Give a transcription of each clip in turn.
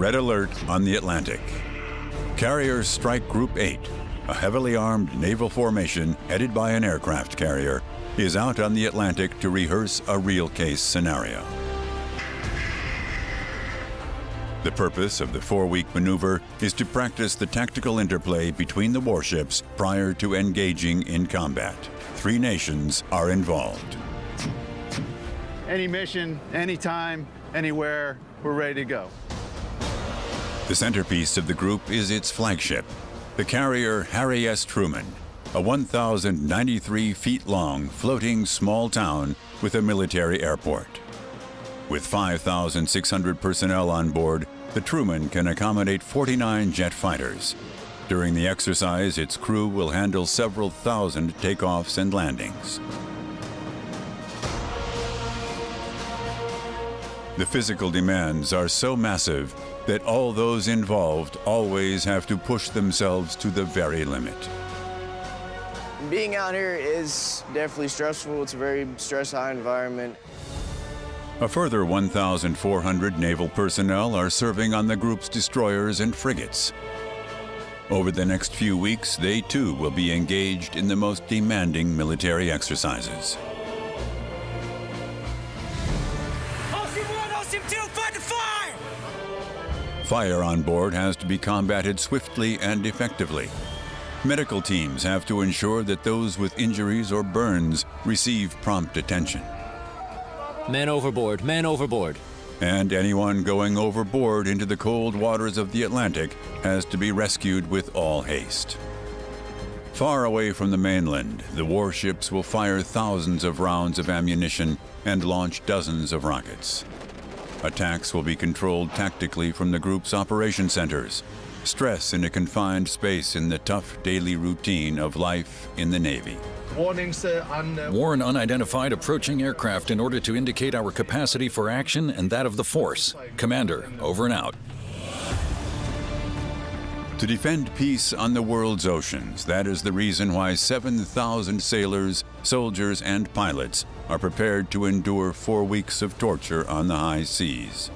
Red alert on the Atlantic. Carrier Strike Group 8, a heavily armed naval formation headed by an aircraft carrier, is out on the Atlantic to rehearse a real-case scenario. The purpose of the 4-week maneuver is to practice the tactical interplay between the warships prior to engaging in combat. 3 nations are involved. Any mission, anytime, anywhere, we're ready to go. The centerpiece of the group is its flagship, the carrier Harry S. Truman, a 1,093 feet long floating small town with a military airport. With 5,600 personnel on board, the Truman can accommodate 49 jet fighters. During the exercise, its crew will handle several thousand takeoffs and landings. The physical demands are so massive that all those involved always have to push themselves to the very limit. Being out here is definitely stressful. It's a very stress-high environment. A further 1,400 naval personnel are serving on the group's destroyers and frigates. Over the next few weeks, they too will be engaged in the most demanding military exercises. Fire on board has to be combated swiftly and effectively. Medical teams have to ensure that those with injuries or burns receive prompt attention. Men overboard, men overboard. And anyone going overboard into the cold waters of the Atlantic has to be rescued with all haste. Far away from the mainland, the warships will fire thousands of rounds of ammunition and launch dozens of rockets. Attacks will be controlled tactically from the group's operation centers. Stress in a confined space in the tough daily routine of life in the Navy. Warning, sir, Warn unidentified approaching aircraft in order to indicate our capacity for action and that of the force. Commander, over and out. To defend peace on the world's oceans, that is the reason why 7,000 sailors, soldiers, and pilots are prepared to endure 4 weeks of torture on the high seas.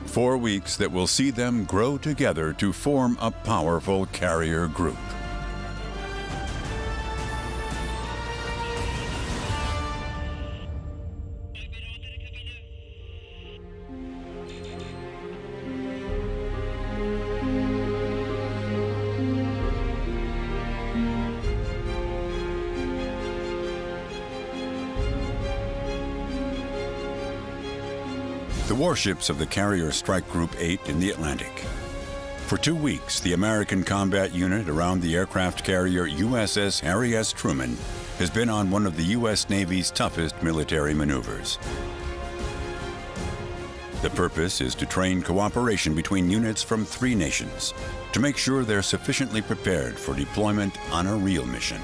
4 weeks that will see them grow together to form a powerful carrier group. The warships of the Carrier Strike Group 8 in the Atlantic. For 2 weeks, the American combat unit around the aircraft carrier USS Harry S. Truman has been on one of the U.S. Navy's toughest military maneuvers. The purpose is to train cooperation between units from 3 nations to make sure they're sufficiently prepared for deployment on a real mission.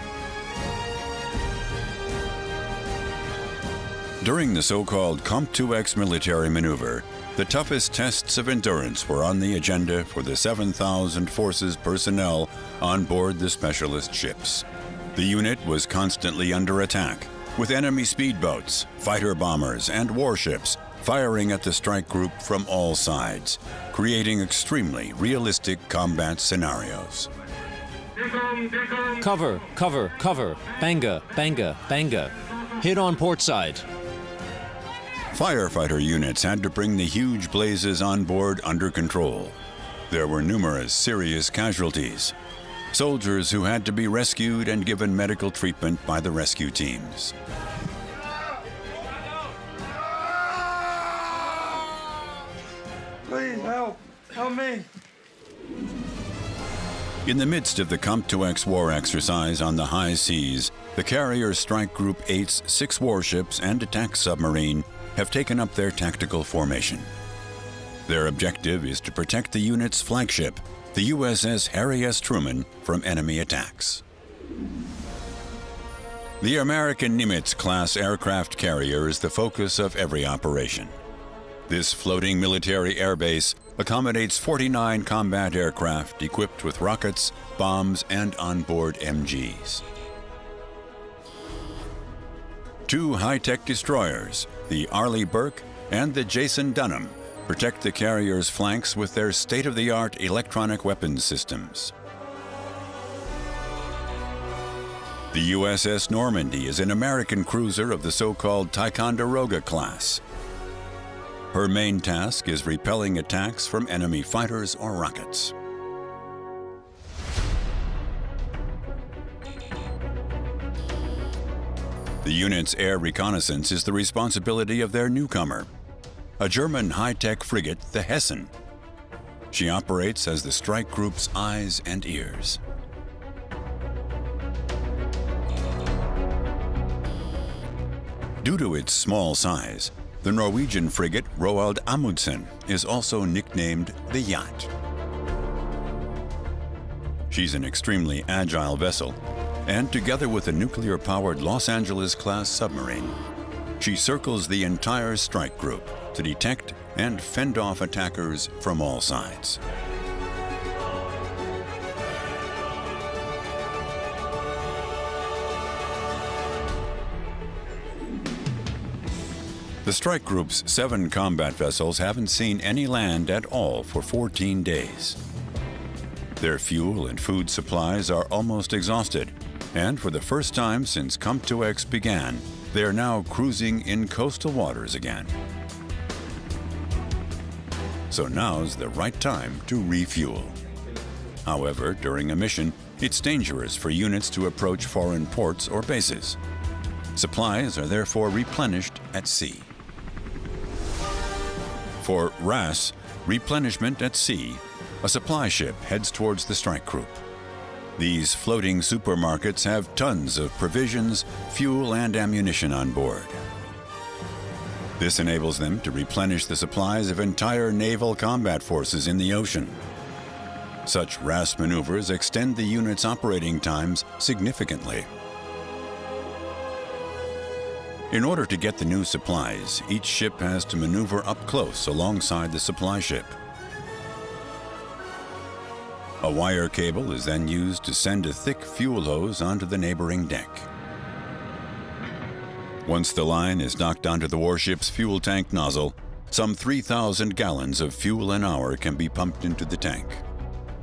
During the so-called COMP-2X military maneuver, the toughest tests of endurance were on the agenda for the 7,000 forces personnel on board the specialist ships. The unit was constantly under attack, with enemy speedboats, fighter bombers, and warships firing at the strike group from all sides, creating extremely realistic combat scenarios. Cover, cover, cover. Banga, banga, banga. Hit on port side. Firefighter units had to bring the huge blazes on board under control. There were numerous serious casualties. Soldiers who had to be rescued and given medical treatment by the rescue teams. please help me. In the midst of the COMP-2X war exercise on the high seas, the Carrier Strike Group 8's 6 warships and attack submarine have taken up their tactical formation. Their objective is to protect the unit's flagship, the USS Harry S. Truman, from enemy attacks. The American Nimitz-class aircraft carrier is the focus of every operation. This floating military airbase accommodates 49 combat aircraft equipped with rockets, bombs, and onboard MGs. 2 high-tech destroyers, the Arleigh Burke and the Jason Dunham, protect the carrier's flanks with their state-of-the-art electronic weapons systems. The USS Normandy is an American cruiser of the so-called Ticonderoga class. Her main task is repelling attacks from enemy fighters or rockets. The unit's air reconnaissance is the responsibility of their newcomer, a German high-tech frigate, the Hessen. She operates as the strike group's eyes and ears. Due to its small size, the Norwegian frigate Roald Amundsen is also nicknamed the Yacht. She's an extremely agile vessel, and together with a nuclear-powered Los Angeles-class submarine, she circles the entire strike group to detect and fend off attackers from all sides. The strike group's 7 combat vessels haven't seen any land at all for 14 days. Their fuel and food supplies are almost exhausted, and for the first time since COMPTUEX began, they are now cruising in coastal waters again. So now's the right time to refuel. However, during a mission, it's dangerous for units to approach foreign ports or bases. Supplies are therefore replenished at sea. For RAS, replenishment at sea, a supply ship heads towards the strike group. These floating supermarkets have tons of provisions, fuel, and ammunition on board. This enables them to replenish the supplies of entire naval combat forces in the ocean. Such RAS maneuvers extend the unit's operating times significantly. In order to get the new supplies, each ship has to maneuver up close alongside the supply ship. A wire cable is then used to send a thick fuel hose onto the neighboring deck. Once the line is docked onto the warship's fuel tank nozzle, some 3,000 gallons of fuel an hour can be pumped into the tank.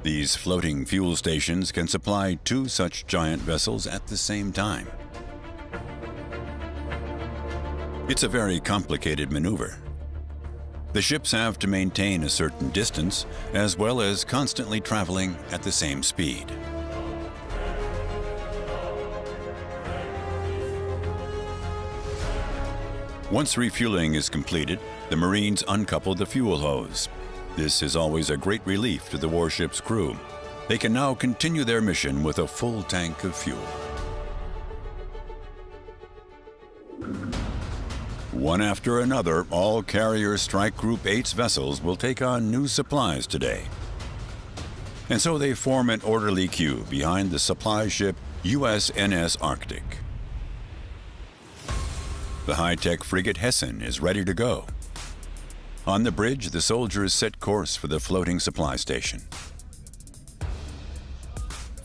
These floating fuel stations can supply 2 such giant vessels at the same time. It's a very complicated maneuver. The ships have to maintain a certain distance, as well as constantly traveling at the same speed. Once refueling is completed, the Marines uncouple the fuel hose. This is always a great relief to the warship's crew. They can now continue their mission with a full tank of fuel. One after another, all Carrier Strike Group 8's vessels will take on new supplies today. And so they form an orderly queue behind the supply ship USNS Arctic. The high-tech frigate Hessen is ready to go. On the bridge, the soldiers set course for the floating supply station.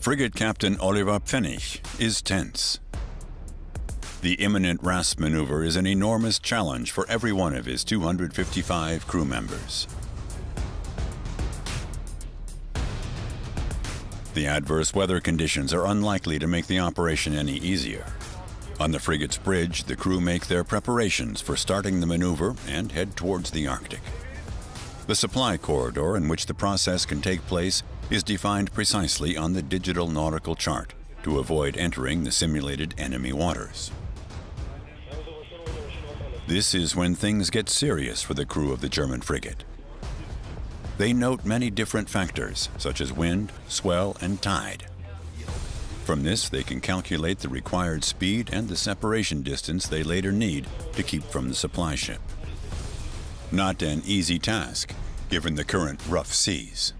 Frigate Captain Oliver Pfennig is tense. The imminent RAS maneuver is an enormous challenge for every one of his 255 crew members. The adverse weather conditions are unlikely to make the operation any easier. On the frigate's bridge, the crew make their preparations for starting the maneuver and head towards the Arctic. The supply corridor in which the process can take place is defined precisely on the digital nautical chart to avoid entering the simulated enemy waters. This is when things get serious for the crew of the German frigate. They note many different factors, such as wind, swell, and tide. From this, they can calculate the required speed and the separation distance they later need to keep from the supply ship. Not an easy task, given the current rough seas.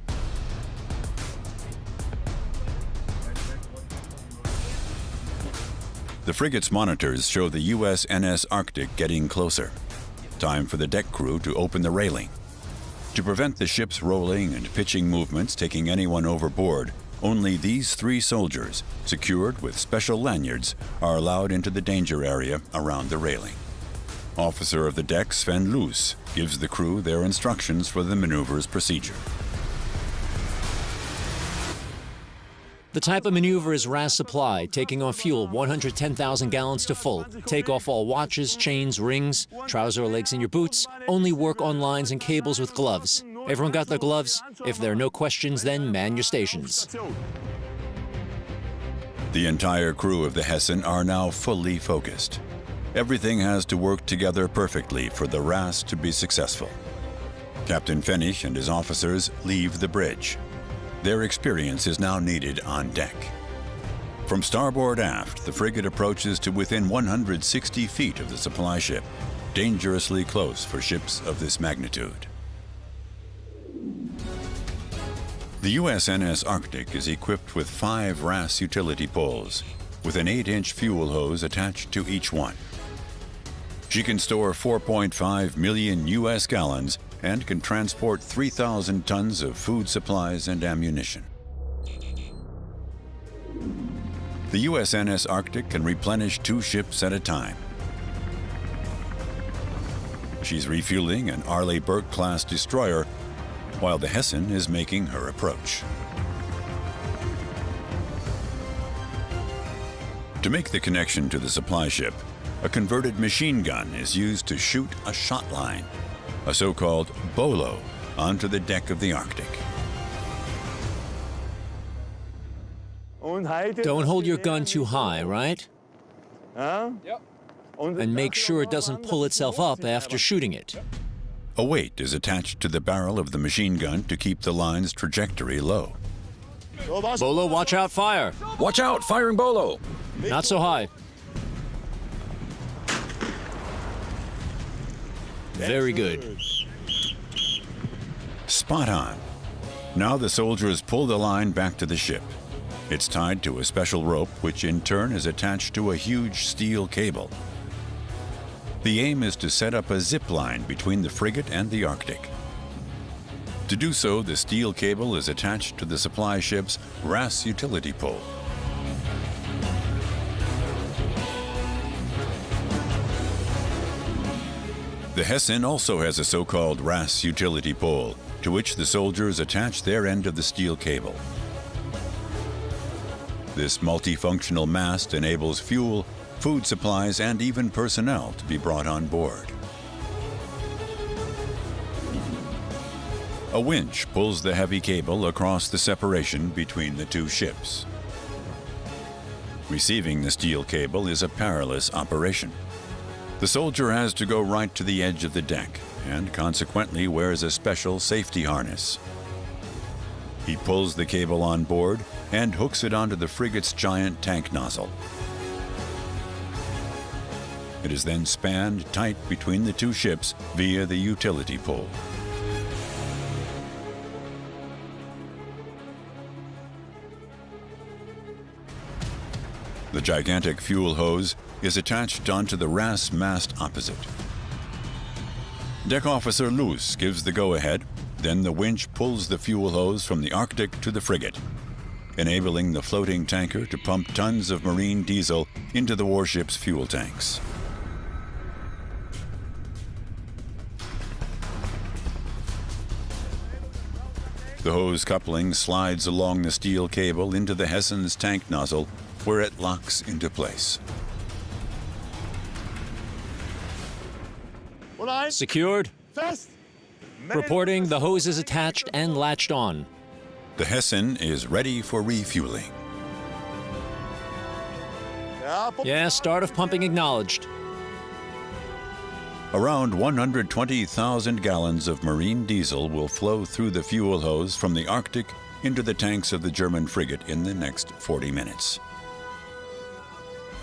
The frigate's monitors show the USNS Arctic getting closer. Time for the deck crew to open the railing. To prevent the ship's rolling and pitching movements taking anyone overboard, only these 3 soldiers, secured with special lanyards, are allowed into the danger area around the railing. Officer of the deck Sven Loos gives the crew their instructions for the maneuver's procedure. The type of maneuver is RAS supply, taking on fuel 110,000 gallons to full. Take off all watches, chains, rings, trouser legs in your boots. Only work on lines and cables with gloves. Everyone got their gloves? If there are no questions, then man your stations. The entire crew of the Hessen are now fully focused. Everything has to work together perfectly for the RAS to be successful. Captain Pfennig and his officers leave the bridge. Their experience is now needed on deck. From starboard aft, the frigate approaches to within 160 feet of the supply ship, dangerously close for ships of this magnitude. The USNS Arctic is equipped with 5 RAS utility poles, with an 8-inch fuel hose attached to each one. She can store 4.5 million US gallons and can transport 3,000 tons of food supplies and ammunition. The USNS Arctic can replenish 2 ships at a time. She's refueling an Arleigh Burke-class destroyer, while the Hessen is making her approach. To make the connection to the supply ship, a converted machine gun is used to shoot a shot line, a so-called bolo, onto the deck of the Arctic. Don't hold your gun too high, right? And make sure it doesn't pull itself up after shooting it. A weight is attached to the barrel of the machine gun to keep the line's trajectory low. Bolo, watch out, fire! Watch out, firing bolo! Not so high. Very good. Spot on. Now the soldiers pull the line back to the ship. It's tied to a special rope, which in turn is attached to a huge steel cable. The aim is to set up a zip line between the frigate and the Arctic. To do so, the steel cable is attached to the supply ship's RAS utility pole. The Hessen also has a so-called RAS utility pole, to which the soldiers attach their end of the steel cable. This multifunctional mast enables fuel, food supplies, and even personnel to be brought on board. A winch pulls the heavy cable across the separation between the 2 ships. Receiving the steel cable is a perilous operation. The soldier has to go right to the edge of the deck and consequently wears a special safety harness. He pulls the cable on board and hooks it onto the frigate's giant tank nozzle. It is then spanned tight between the 2 ships via the utility pole. The gigantic fuel hose is attached onto the RAS mast opposite. Deck Officer Loos gives the go-ahead, then the winch pulls the fuel hose from the Arctic to the frigate, enabling the floating tanker to pump tons of marine diesel into the warship's fuel tanks. The hose coupling slides along the steel cable into the Hessen's tank nozzle, where it locks into place. Secured. Reporting, the hose is attached and latched on. The Hessen is ready for refueling. Yeah, start of pumping acknowledged. Around 120,000 gallons of marine diesel will flow through the fuel hose from the Arctic into the tanks of the German frigate in the next 40 minutes.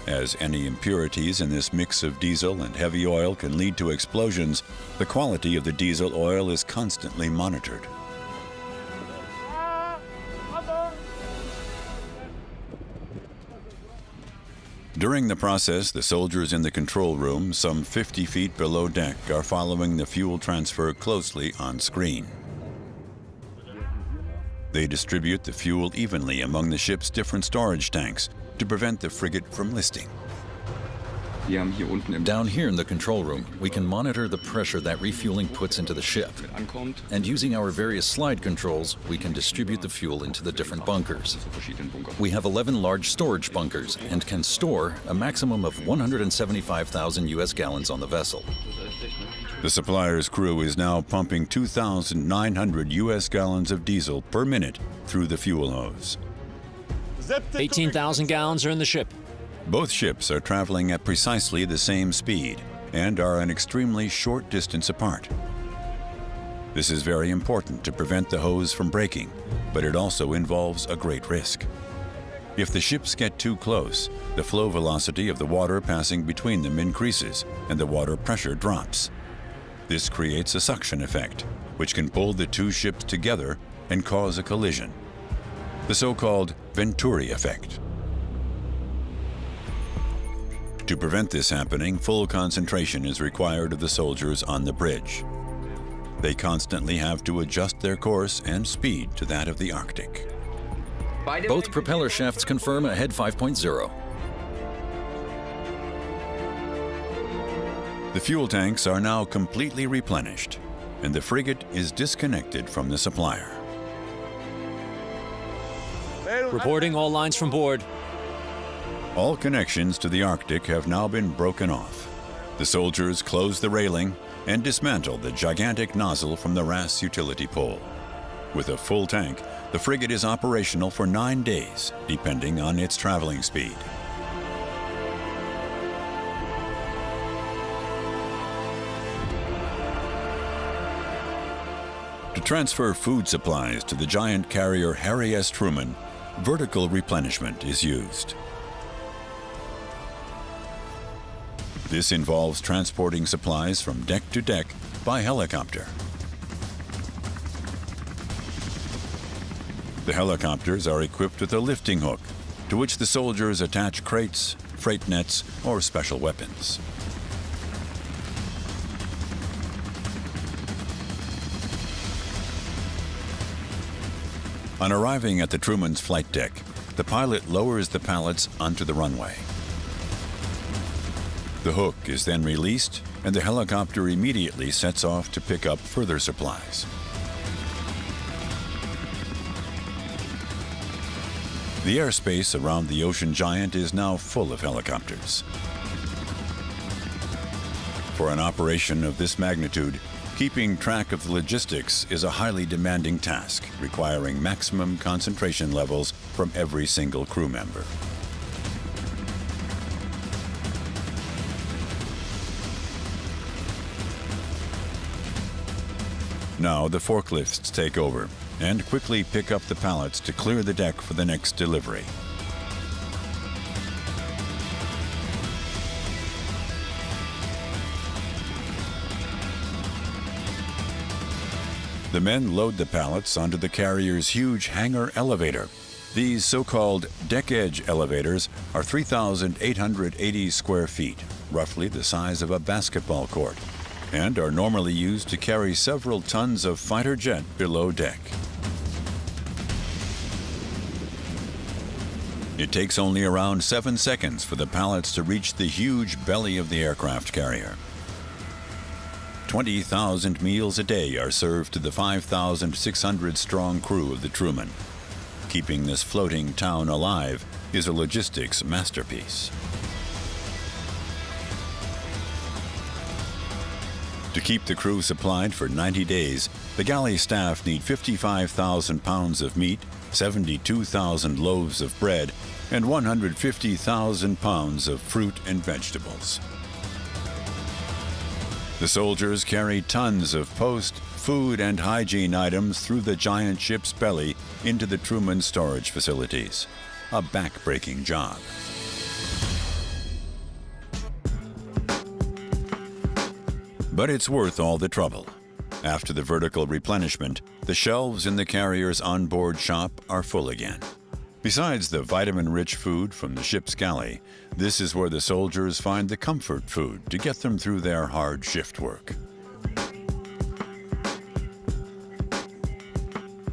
As any impurities in this mix of diesel and heavy oil can lead to explosions, the quality of the diesel oil is constantly monitored. During the process, the soldiers in the control room, some 50 feet below deck, are following the fuel transfer closely on screen. They distribute the fuel evenly among the ship's different storage tanks to prevent the frigate from listing. Down here in the control room, we can monitor the pressure that refueling puts into the ship. And using our various slide controls, we can distribute the fuel into the different bunkers. We have 11 large storage bunkers and can store a maximum of 175,000 US gallons on the vessel. The supplier's crew is now pumping 2,900 US gallons of diesel per minute through the fuel hose. 18,000 gallons are in the ship. Both ships are traveling at precisely the same speed and are an extremely short distance apart. This is very important to prevent the hose from breaking, but it also involves a great risk. If the ships get too close, the flow velocity of the water passing between them increases and the water pressure drops. This creates a suction effect, which can pull the two ships together and cause a collision, the so-called Venturi effect. To prevent this happening, full concentration is required of the soldiers on the bridge. They constantly have to adjust their course and speed to that of the Arctic. Both propeller shafts confirm a head 5.0. The fuel tanks are now completely replenished, and the frigate is disconnected from the supplier. Reporting all lines from board. All connections to the Arctic have now been broken off. The soldiers close the railing and dismantle the gigantic nozzle from the RAS utility pole. With a full tank, the frigate is operational for 9 days, depending on its traveling speed. To transfer food supplies to the giant carrier Harry S. Truman, vertical replenishment is used. This involves transporting supplies from deck to deck by helicopter. The helicopters are equipped with a lifting hook, to which the soldiers attach crates, freight nets, or special weapons. On arriving at the Truman's flight deck, the pilot lowers the pallets onto the runway. The hook is then released, and the helicopter immediately sets off to pick up further supplies. The airspace around the Ocean Giant is now full of helicopters. For an operation of this magnitude, keeping track of the logistics is a highly demanding task, requiring maximum concentration levels from every single crew member. Now the forklifts take over and quickly pick up the pallets to clear the deck for the next delivery. The men load the pallets onto the carrier's huge hangar elevator. These so-called deck edge elevators are 3,880 square feet, roughly the size of a basketball court, and are normally used to carry several tons of fighter jet below deck. It takes only around 7 seconds for the pallets to reach the huge belly of the aircraft carrier. 20,000 meals a day are served to the 5,600-strong crew of the Truman. Keeping this floating town alive is a logistics masterpiece. To keep the crew supplied for 90 days, the galley staff need 55,000 pounds of meat, 72,000 loaves of bread, and 150,000 pounds of fruit and vegetables. The soldiers carry tons of post, food, and hygiene items through the giant ship's belly into the Truman storage facilities. A back-breaking job. But it's worth all the trouble. After the vertical replenishment, the shelves in the carrier's onboard shop are full again. Besides the vitamin-rich food from the ship's galley, this is where the soldiers find the comfort food to get them through their hard shift work.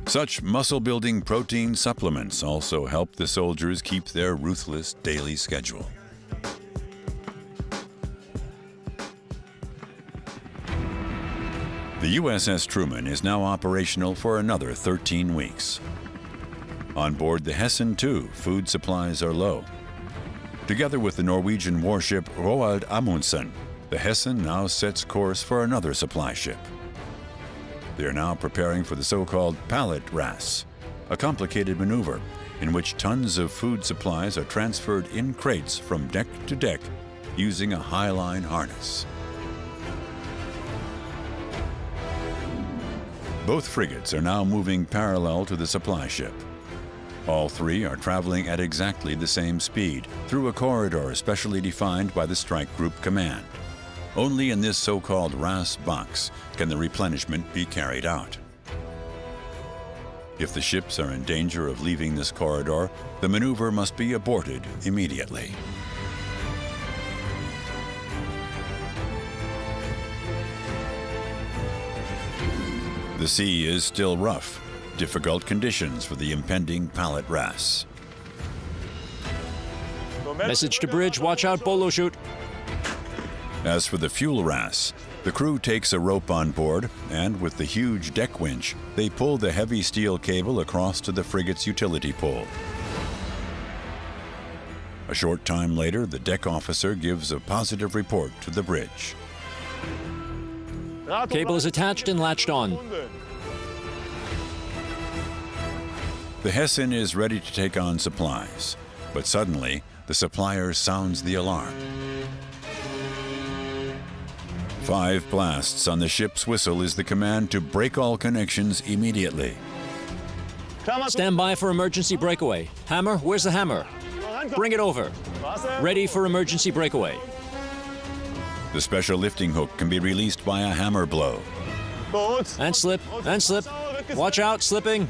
Such muscle-building protein supplements also help the soldiers keep their ruthless daily schedule. The USS Truman is now operational for another 13 weeks. On board the Hessen II, food supplies are low. Together with the Norwegian warship Roald Amundsen, the Hessen now sets course for another supply ship. They are now preparing for the so-called pallet ras, a complicated maneuver in which tons of food supplies are transferred in crates from deck to deck using a high-line harness. Both frigates are now moving parallel to the supply ship. All three are traveling at exactly the same speed through a corridor specially defined by the Strike Group Command. Only in this so-called RAS box can the replenishment be carried out. If the ships are in danger of leaving this corridor, the maneuver must be aborted immediately. The sea is still rough, difficult conditions for the impending pallet ras. Message to bridge, watch out, bolo shoot. As for the fuel ras, the crew takes a rope on board, and with the huge deck winch, they pull the heavy steel cable across to the frigate's utility pole. A short time later, the deck officer gives a positive report to the bridge. Cable is attached and latched on. The Hessen is ready to take on supplies, but suddenly the supplier sounds the alarm. 5 blasts on the ship's whistle is the command to break all connections immediately. Stand by for emergency breakaway. Hammer, where's the hammer? Bring it over. Ready for emergency breakaway. The special lifting hook can be released by a hammer blow. And slip, and slip. Watch out, slipping.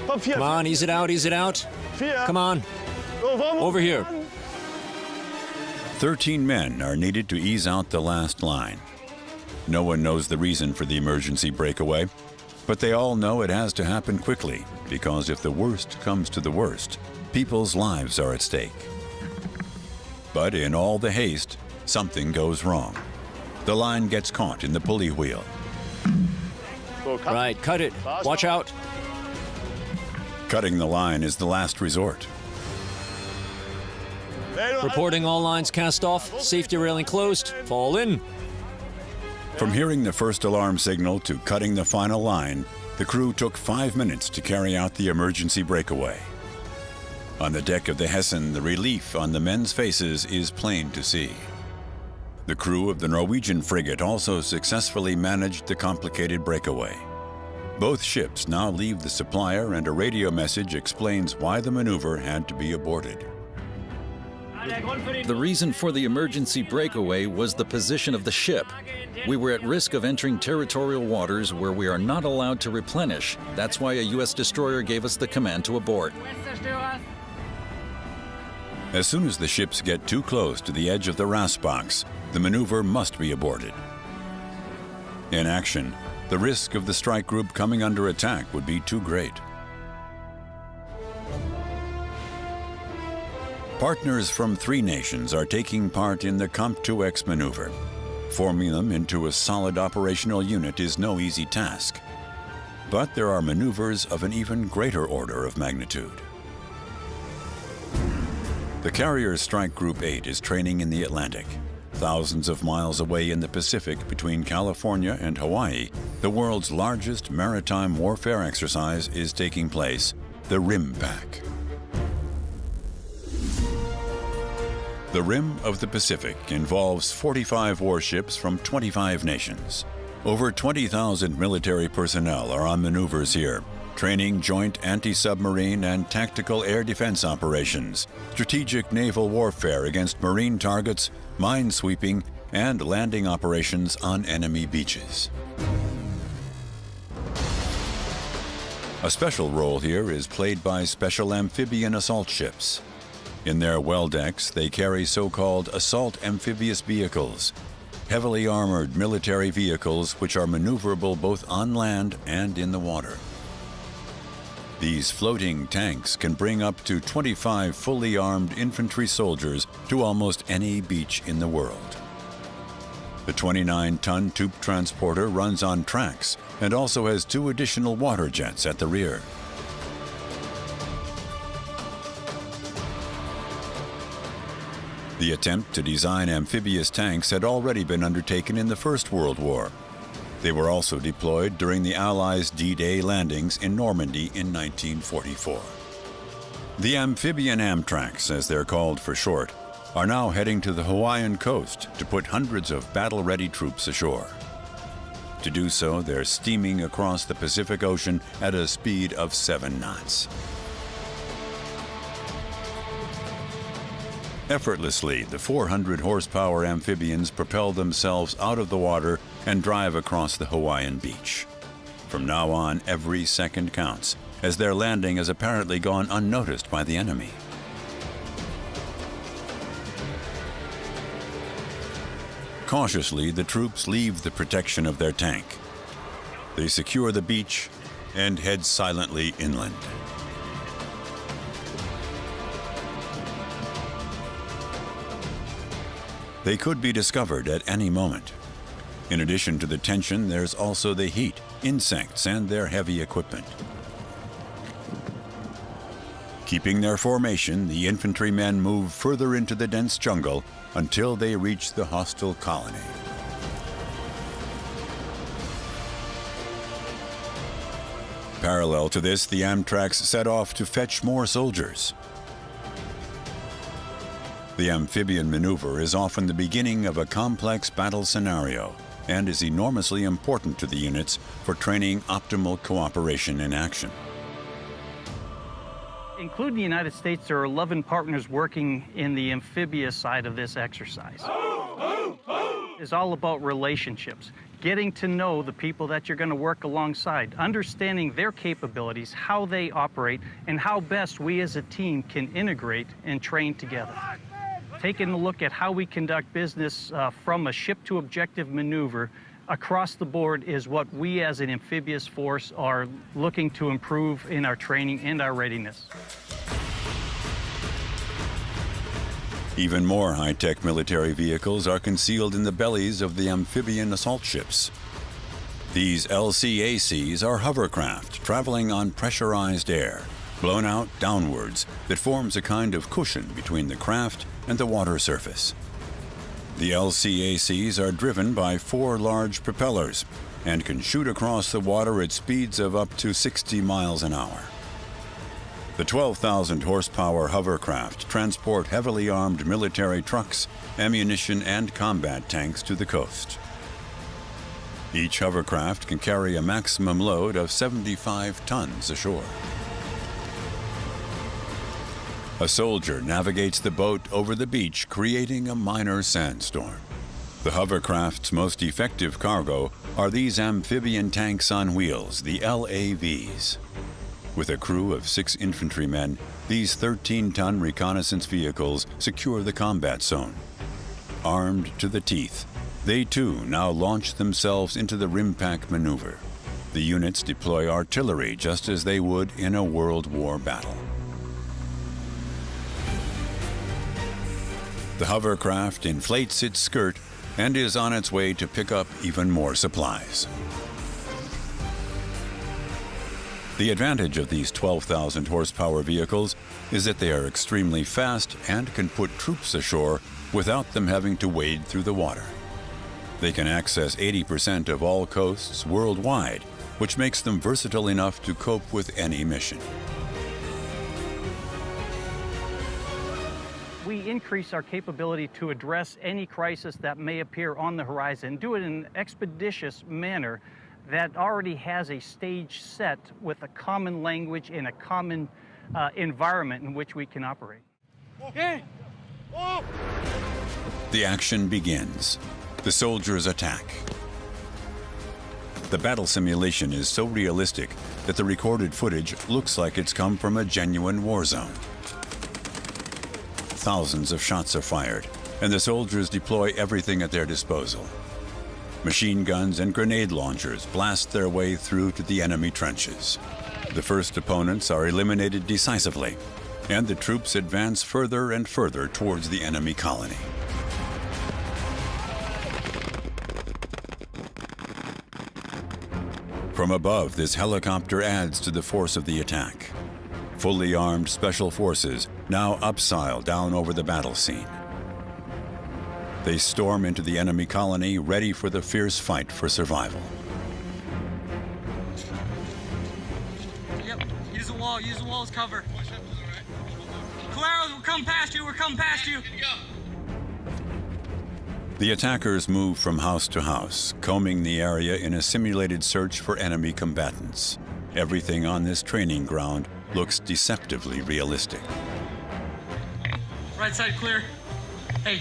Come on, ease it out, ease it out. Come on. Over here. 13 men are needed to ease out the last line. No one knows the reason for the emergency breakaway, but they all know it has to happen quickly, because if the worst comes to the worst, people's lives are at stake. But in all the haste, something goes wrong. The line gets caught in the pulley wheel. Right, cut it. Watch out. Cutting the line is the last resort. Reporting all lines cast off. Safety railing closed. Fall in. From hearing the first alarm signal to cutting the final line, the crew took 5 minutes to carry out the emergency breakaway. On the deck of the Hessen, the relief on the men's faces is plain to see. The crew of the Norwegian frigate also successfully managed the complicated breakaway. Both ships now leave the supplier, and a radio message explains why the maneuver had to be aborted. The reason for the emergency breakaway was the position of the ship. We were at risk of entering territorial waters where we are not allowed to replenish. That's why a U.S. destroyer gave us the command to abort. As soon as the ships get too close to the edge of the RAS box, the maneuver must be aborted. In action, the risk of the strike group coming under attack would be too great. Partners from 3 nations are taking part in the COMP2X maneuver. Forming them into a solid operational unit is no easy task. But there are maneuvers of an even greater order of magnitude. The carrier Strike Group 8 is training in the Atlantic. Thousands of miles away in the Pacific between California and Hawaii, the world's largest maritime warfare exercise is taking place, the RIMPAC. The Rim of the Pacific involves 45 warships from 25 nations. Over 20,000 military personnel are on maneuvers here, training joint anti-submarine and tactical air defense operations, strategic naval warfare against marine targets, minesweeping, and landing operations on enemy beaches. A special role here is played by special amphibian assault ships. In their well decks, they carry so-called assault amphibious vehicles, heavily armored military vehicles which are maneuverable both on land and in the water. These floating tanks can bring up to 25 fully armed infantry soldiers to almost any beach in the world. The 29-ton troop transporter runs on tracks and also has 2 additional water jets at the rear. The attempt to design amphibious tanks had already been undertaken in the First World War. They were also deployed during the Allies' D-Day landings in Normandy in 1944. The amphibian Amtraks, as they're called for short, are now heading to the Hawaiian coast to put hundreds of battle-ready troops ashore. To do so, they're steaming across the Pacific Ocean at a speed of 7 knots. Effortlessly, the 400-horsepower amphibians propel themselves out of the water and drive across the Hawaiian beach. From now on, every second counts, as their landing has apparently gone unnoticed by the enemy. Cautiously, the troops leave the protection of their tank. They secure the beach and head silently inland. They could be discovered at any moment. In addition to the tension, there's also the heat, insects, and their heavy equipment. Keeping their formation, the infantrymen move further into the dense jungle until they reach the hostile colony. Parallel to this, the Amtraks set off to fetch more soldiers. The amphibian maneuver is often the beginning of a complex battle scenario and is enormously important to the units for training optimal cooperation in action. Including the United States, there are 11 partners working in the amphibious side of this exercise. It's all about relationships, getting to know the people that you're going to work alongside, understanding their capabilities, how they operate, and how best we as a team can integrate and train together. Taking a look at how we conduct business from a ship-to-objective maneuver across the board is what we as an amphibious force are looking to improve in our training and our readiness. Even more high-tech military vehicles are concealed in the bellies of the amphibian assault ships. These LCACs are hovercraft traveling on pressurized air, blown out downwards, that forms a kind of cushion between the craft and the water surface. The LCACs are driven by 4 large propellers and can shoot across the water at speeds of up to 60 miles an hour. The 12,000 horsepower hovercraft transport heavily armed military trucks, ammunition, and combat tanks to the coast. Each hovercraft can carry a maximum load of 75 tons ashore. A soldier navigates the boat over the beach, creating a minor sandstorm. The hovercraft's most effective cargo are these amphibian tanks on wheels, the LAVs. With a crew of 6 infantrymen, these 13-ton reconnaissance vehicles secure the combat zone. Armed to the teeth, they too now launch themselves into the RIMPAC maneuver. The units deploy artillery just as they would in a World War battle. The hovercraft inflates its skirt and is on its way to pick up even more supplies. The advantage of these 12,000 horsepower vehicles is that they are extremely fast and can put troops ashore without them having to wade through the water. They can access 80% of all coasts worldwide, which makes them versatile enough to cope with any mission. We increase our capability to address any crisis that may appear on the horizon, do it in an expeditious manner that already has a stage set with a common language and a common environment in which we can operate. The action begins. The soldiers attack. The battle simulation is so realistic that the recorded footage looks like it's come from a genuine war zone. Thousands of shots are fired, and the soldiers deploy everything at their disposal. Machine guns and grenade launchers blast their way through to the enemy trenches. The first opponents are eliminated decisively, and the troops advance further and further towards the enemy colony. From above, this helicopter adds to the force of the attack. Fully armed special forces now upsile down over the battle scene. They storm into the enemy colony, ready for the fierce fight for survival. Yep, use the wall as cover. Caleros, we're coming past you. The attackers move from house to house, combing the area in a simulated search for enemy combatants. Everything on this training ground looks deceptively realistic. Right side clear. Hey,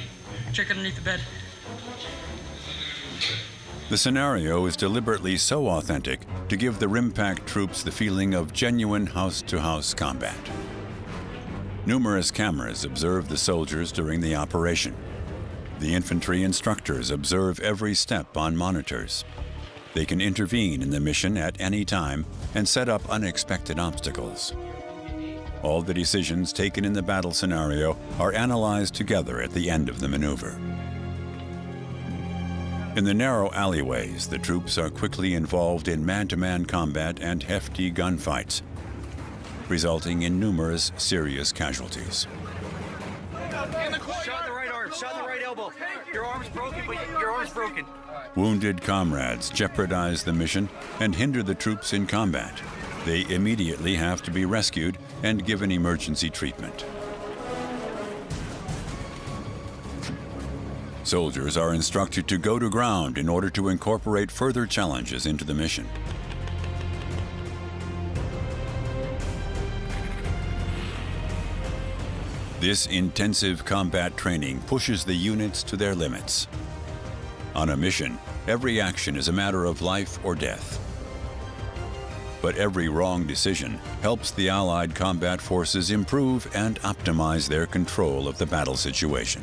check underneath the bed. The scenario is deliberately so authentic to give the RIMPAC troops the feeling of genuine house-to-house combat. Numerous cameras observe the soldiers during the operation. The infantry instructors observe every step on monitors. They can intervene in the mission at any time and set up unexpected obstacles. All the decisions taken in the battle scenario are analyzed together at the end of the maneuver. In the narrow alleyways, the troops are quickly involved in man-to-man combat and hefty gunfights, resulting in numerous serious casualties. Shot in the right arm, shot in the right elbow. Your arm's broken, but your arm's broken. Wounded comrades jeopardize the mission and hinder the troops in combat. They immediately have to be rescued and given emergency treatment. Soldiers are instructed to go to ground in order to incorporate further challenges into the mission. This intensive combat training pushes the units to their limits. On a mission, every action is a matter of life or death. But every wrong decision helps the Allied combat forces improve and optimize their control of the battle situation.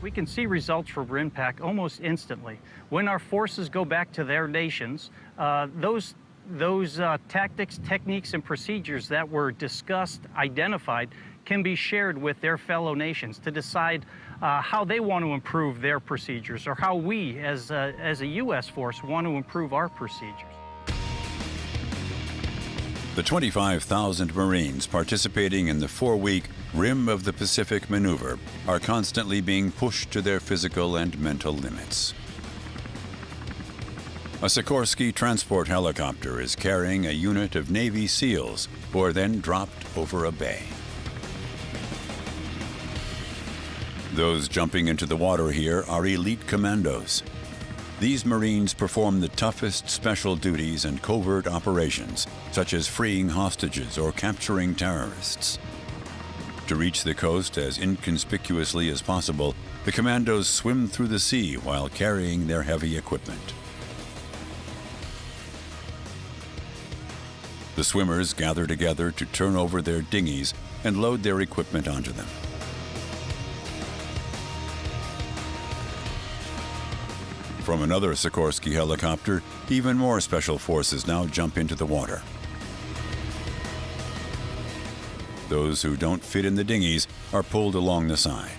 We can see results from RIMPAC almost instantly. When our forces go back to their nations, those tactics, techniques, and procedures that were discussed, identified, can be shared with their fellow nations to decide how they want to improve their procedures, or how we, as a U.S. force, want to improve our procedures. The 25,000 Marines participating in the 4-week Rim of the Pacific maneuver are constantly being pushed to their physical and mental limits. A Sikorsky transport helicopter is carrying a unit of Navy SEALs who are then dropped over a bay. Those jumping into the water here are elite commandos. These Marines perform the toughest special duties and covert operations, such as freeing hostages or capturing terrorists. To reach the coast as inconspicuously as possible, the commandos swim through the sea while carrying their heavy equipment. The swimmers gather together to turn over their dinghies and load their equipment onto them. From another Sikorsky helicopter, even more special forces now jump into the water. Those who don't fit in the dinghies are pulled along the side.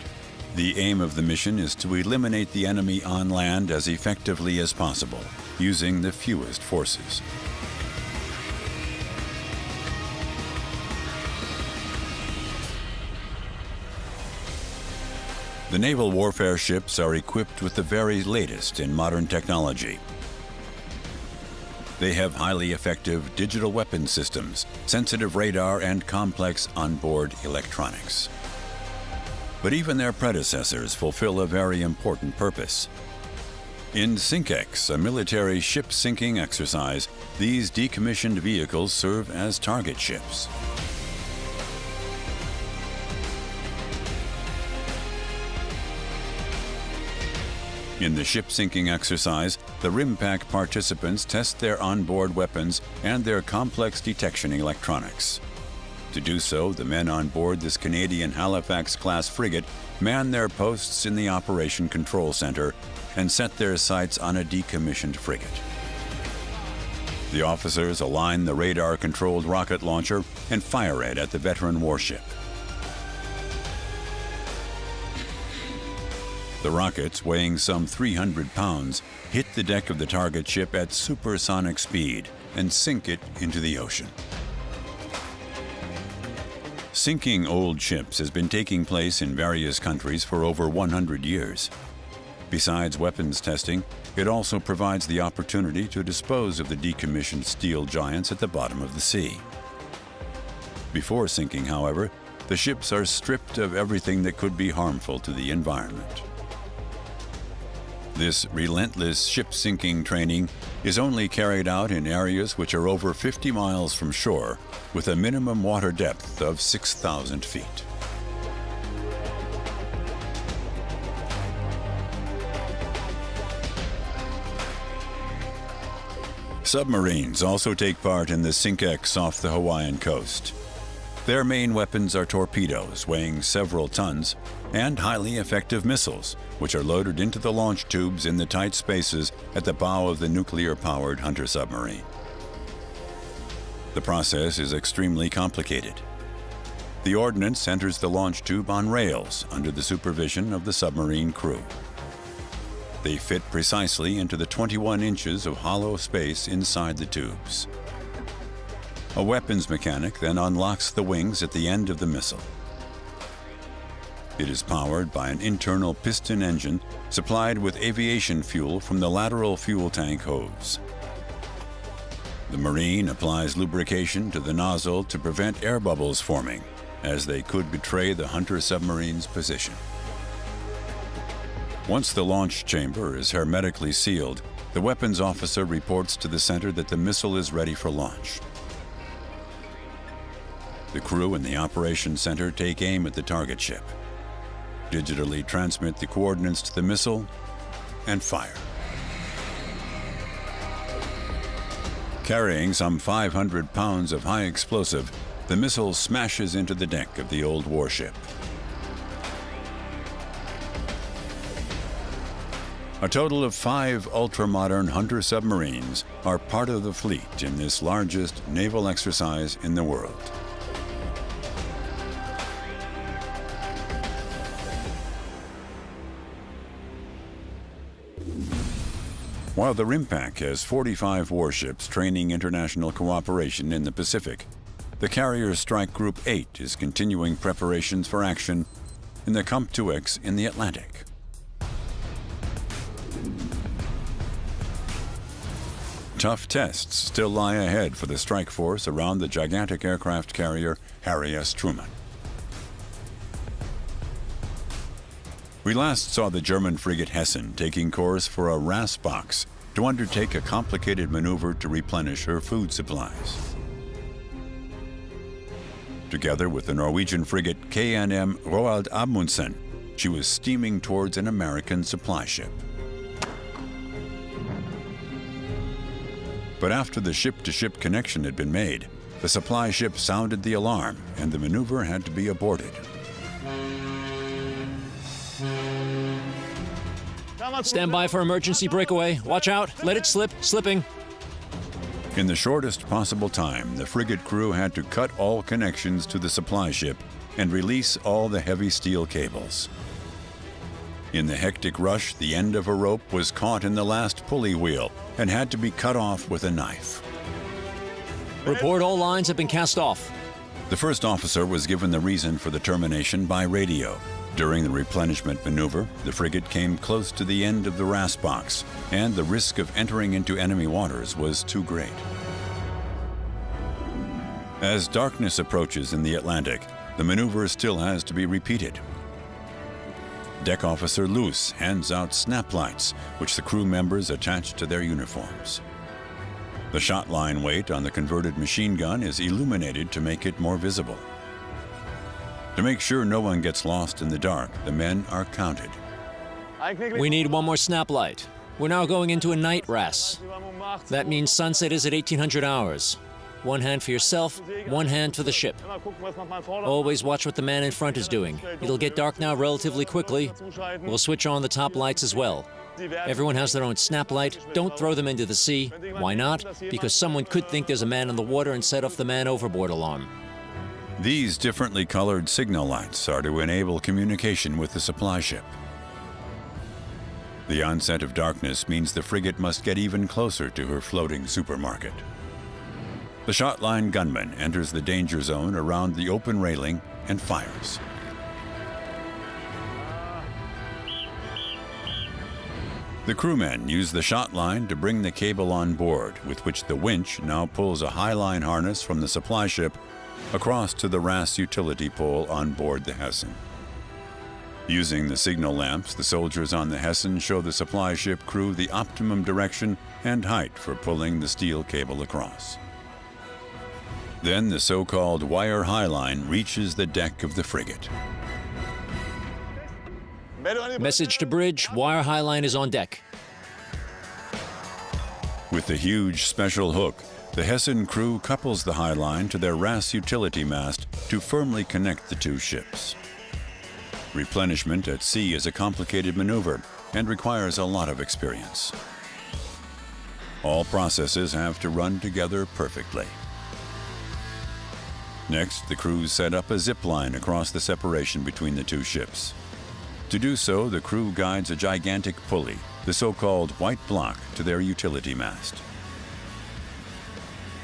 The aim of the mission is to eliminate the enemy on land as effectively as possible, using the fewest forces. The naval warfare ships are equipped with the very latest in modern technology. They have highly effective digital weapon systems, sensitive radar, and complex onboard electronics. But even their predecessors fulfill a very important purpose. In SINKEX, a military ship-sinking exercise, these decommissioned vehicles serve as target ships. In the ship-sinking exercise, the RIMPAC participants test their onboard weapons and their complex detection electronics. To do so, the men on board this Canadian Halifax-class frigate man their posts in the Operation Control Center and set their sights on a decommissioned frigate. The officers align the radar-controlled rocket launcher and fire it at the veteran warship. The rockets, weighing some 300 pounds, hit the deck of the target ship at supersonic speed and sink it into the ocean. Sinking old ships has been taking place in various countries for over 100 years. Besides weapons testing, it also provides the opportunity to dispose of the decommissioned steel giants at the bottom of the sea. Before sinking, however, the ships are stripped of everything that could be harmful to the environment. This relentless ship-sinking training is only carried out in areas which are over 50 miles from shore, with a minimum water depth of 6,000 feet. Submarines also take part in the SINKEX off the Hawaiian coast. Their main weapons are torpedoes weighing several tons and highly effective missiles, which are loaded into the launch tubes in the tight spaces at the bow of the nuclear-powered Hunter submarine. The process is extremely complicated. The ordnance enters the launch tube on rails under the supervision of the submarine crew. They fit precisely into the 21 inches of hollow space inside the tubes. A weapons mechanic then unlocks the wings at the end of the missile. It is powered by an internal piston engine supplied with aviation fuel from the lateral fuel tank hose. The Marine applies lubrication to the nozzle to prevent air bubbles forming, as they could betray the Hunter submarine's position. Once the launch chamber is hermetically sealed, the weapons officer reports to the center that the missile is ready for launch. The crew in the operations center take aim at the target ship, digitally transmit the coordinates to the missile, and fire. Carrying some 500 pounds of high explosive, the missile smashes into the deck of the old warship. A total of 5 ultra-modern Hunter submarines are part of the fleet in this largest naval exercise in the world. While the RIMPAC has 45 warships training international cooperation in the Pacific, the Carrier Strike Group 8 is continuing preparations for action in the CUMP-2X in the Atlantic. Tough tests still lie ahead for the strike force around the gigantic aircraft carrier Harry S. Truman. We last saw the German frigate Hessen taking course for a RAS box to undertake a complicated maneuver to replenish her food supplies. Together with the Norwegian frigate KNM Roald Amundsen, she was steaming towards an American supply ship. But after the ship-to-ship connection had been made, the supply ship sounded the alarm and the maneuver had to be aborted. Stand by for emergency breakaway. Watch out. Let it slip. Slipping. In the shortest possible time, the frigate crew had to cut all connections to the supply ship and release all the heavy steel cables. In the hectic rush, the end of a rope was caught in the last pulley wheel and had to be cut off with a knife. Report all lines have been cast off. The first officer was given the reason for the termination by radio. During the replenishment maneuver, the frigate came close to the end of the RAS box, and the risk of entering into enemy waters was too great. As darkness approaches in the Atlantic, the maneuver still has to be repeated. Deck Officer Luce hands out snap lights, which the crew members attach to their uniforms. The shot line weight on the converted machine gun is illuminated to make it more visible. To make sure no one gets lost in the dark, the men are counted. We need one more snap light. We're now going into a night RAS. That means sunset is at 1800 hours. One hand for yourself, one hand for the ship. Always watch what the man in front is doing. It'll get dark now relatively quickly. We'll switch on the top lights as well. Everyone has their own snap light. Don't throw them into the sea. Why not? Because someone could think there's a man in the water and set off the man overboard alarm. These differently colored signal lights are to enable communication with the supply ship. The onset of darkness means the frigate must get even closer to her floating supermarket. The shotline gunman enters the danger zone around the open railing and fires. The crewmen use the shot line to bring the cable on board, with which the winch now pulls a high-line harness from the supply ship across to the RAS utility pole on board the Hessen. Using the signal lamps, the soldiers on the Hessen show the supply ship crew the optimum direction and height for pulling the steel cable across. Then the so-called wire high line reaches the deck of the frigate. Message to bridge, wire high line is on deck. With the huge special hook, the Hessen crew couples the high line to their RAS utility mast to firmly connect the two ships. Replenishment at sea is a complicated maneuver and requires a lot of experience. All processes have to run together perfectly. Next, the crews set up a zip line across the separation between the two ships. To do so, the crew guides a gigantic pulley, the so-called white block, to their utility mast.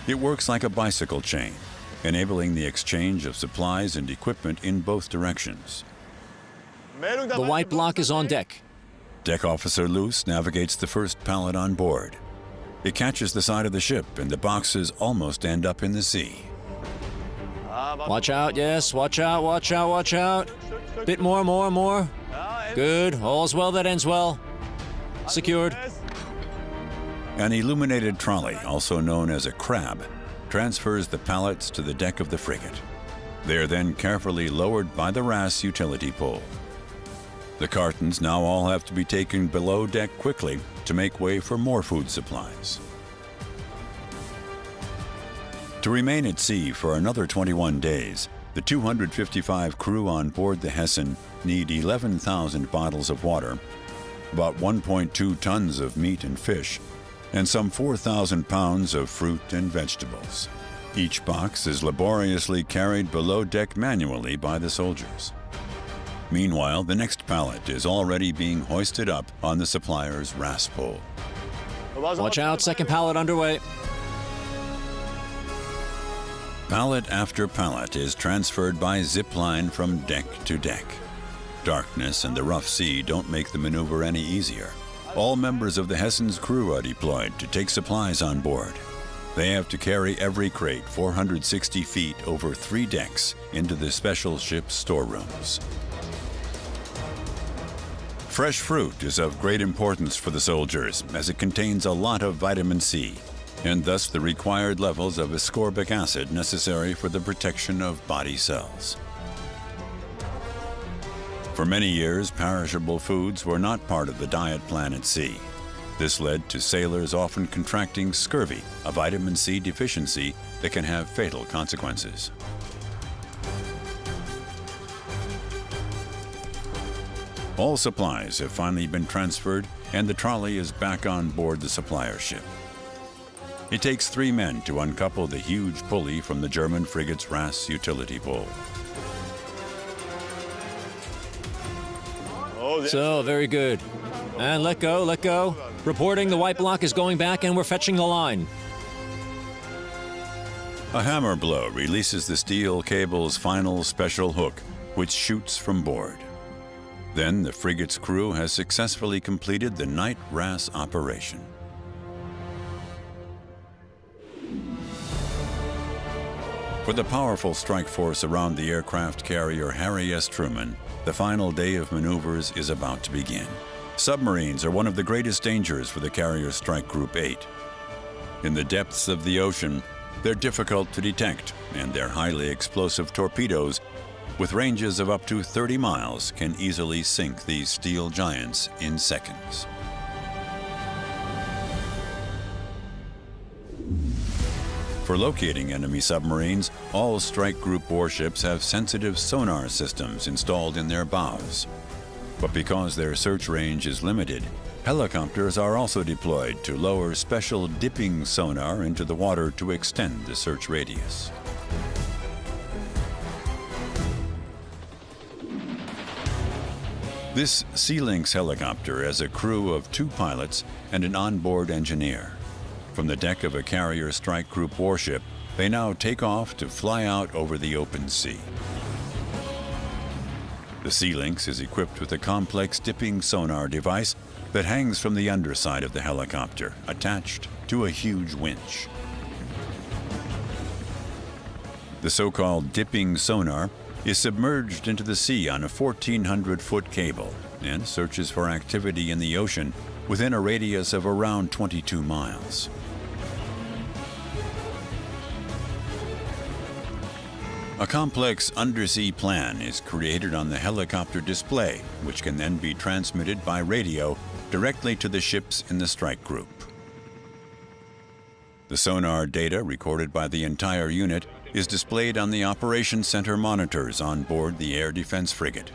It works like a bicycle chain, enabling the exchange of supplies and equipment in both directions. The white block is on deck. Deck Officer Luce navigates the first pallet on board. It catches the side of the ship, and the boxes almost end up in the sea. Watch out, yes, watch out, watch out, watch out. Bit more, more. Good, all's well that ends well. Secured. An illuminated trolley, also known as a crab, transfers the pallets to the deck of the frigate. They are then carefully lowered by the RAS utility pole. The cartons now all have to be taken below deck quickly to make way for more food supplies. To remain at sea for another 21 days, the 255 crew on board the Hessen need 11,000 bottles of water, about 1.2 tons of meat and fish, and some 4,000 pounds of fruit and vegetables. Each box is laboriously carried below deck manually by the soldiers. Meanwhile, the next pallet is already being hoisted up on the supplier's RAS pole. Watch out, second pallet underway. Pallet after pallet is transferred by zip line from deck to deck. Darkness and the rough sea don't make the maneuver any easier. All members of the Hessen's crew are deployed to take supplies on board. They have to carry every crate 460 feet over 3 decks into the special ship's storerooms. Fresh fruit is of great importance for the soldiers, as it contains a lot of vitamin C, and thus the required levels of ascorbic acid necessary for the protection of body cells. For many years, perishable foods were not part of the diet plan at sea. This led to sailors often contracting scurvy, a vitamin C deficiency that can have fatal consequences. All supplies have finally been transferred, and the trolley is back on board the supplier ship. It takes 3 men to uncouple the huge pulley from the German frigate's RAS utility pole. So, very good. And let go, let go. Reporting the white block is going back and we're fetching the line. A hammer blow releases the steel cable's final special hook, which shoots from board. Then the frigate's crew has successfully completed the night RAS operation. For the powerful strike force around the aircraft carrier Harry S. Truman, the final day of maneuvers is about to begin. Submarines are one of the greatest dangers for the carrier strike Group 8. In the depths of the ocean, they're difficult to detect, and their highly explosive torpedoes, with ranges of up to 30 miles, can easily sink these steel giants in seconds. For locating enemy submarines, all strike group warships have sensitive sonar systems installed in their bows. But because their search range is limited, helicopters are also deployed to lower special dipping sonar into the water to extend the search radius. This Sea Lynx helicopter has a crew of 2 pilots and an onboard engineer. From the deck of a carrier strike group warship, they now take off to fly out over the open sea. The Sea Lynx is equipped with a complex dipping sonar device that hangs from the underside of the helicopter, attached to a huge winch. The so-called dipping sonar is submerged into the sea on a 1,400-foot cable and searches for activity in the ocean within a radius of around 22 miles. A complex undersea plan is created on the helicopter display, which can then be transmitted by radio directly to the ships in the strike group. The sonar data recorded by the entire unit is displayed on the Operations Center monitors on board the air defense frigate.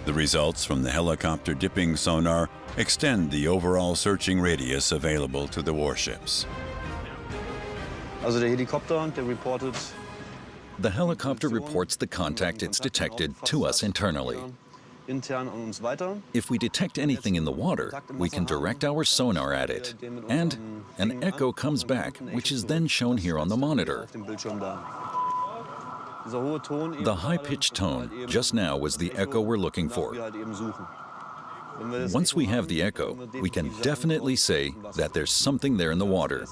The results from the helicopter dipping sonar extend the overall searching radius available to the warships. Also der Helikopter, der reported. The helicopter reports the contact it's detected to us internally. Intern an uns weiter. If we detect anything in the water, we can direct our sonar at it, and an echo comes back, which is then shown here on the monitor. The high-pitched tone just now was the echo we're looking for. Once we have the echo, we can definitely say that there's something there in the water.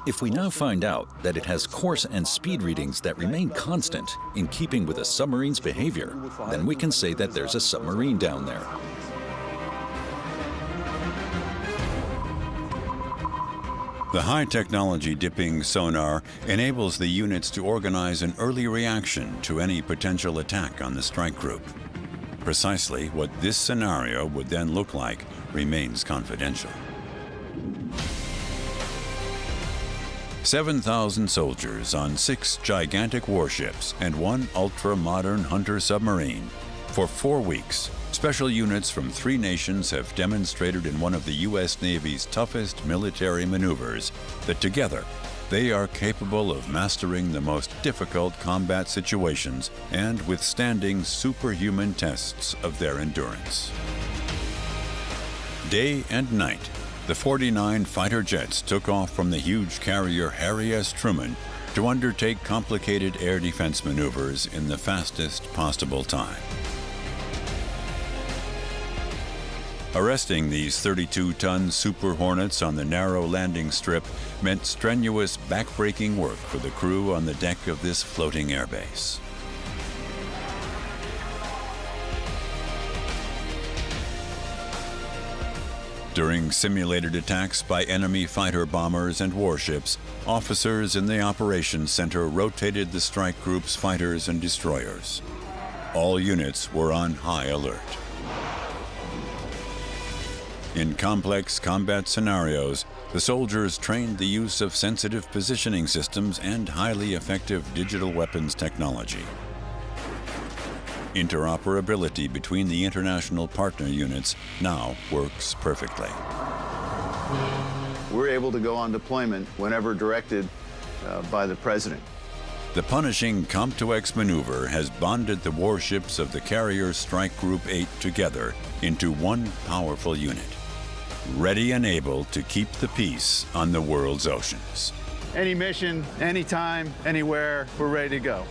If we now find out that it has course and speed readings that remain constant in keeping with a submarine's behavior, then we can say that there's a submarine down there. The high-technology dipping sonar enables the units to organize an early reaction to any potential attack on the strike group. Precisely what this scenario would then look like remains confidential. 7,000 soldiers on 6 gigantic warships and 1 ultra-modern hunter submarine. For 4 weeks, special units from 3 nations have demonstrated in one of the U.S. Navy's toughest military maneuvers that together they are capable of mastering the most difficult combat situations and withstanding superhuman tests of their endurance. Day and night, the 49 fighter jets took off from the huge carrier Harry S. Truman to undertake complicated air defense maneuvers in the fastest possible time. Arresting these 32-ton Super Hornets on the narrow landing strip meant strenuous, back-breaking work for the crew on the deck of this floating airbase. During simulated attacks by enemy fighter bombers and warships, officers in the Operations Center rotated the strike group's fighters and destroyers. All units were on high alert. In complex combat scenarios, the soldiers trained the use of sensitive positioning systems and highly effective digital weapons technology. Interoperability between the international partner units now works perfectly. We're able to go on deployment whenever directed by the President. The punishing COMPTOX maneuver has bonded the warships of the Carrier Strike Group 8 together into one powerful unit, ready and able to keep the peace on the world's oceans. Any mission, anytime, anywhere, we're ready to go.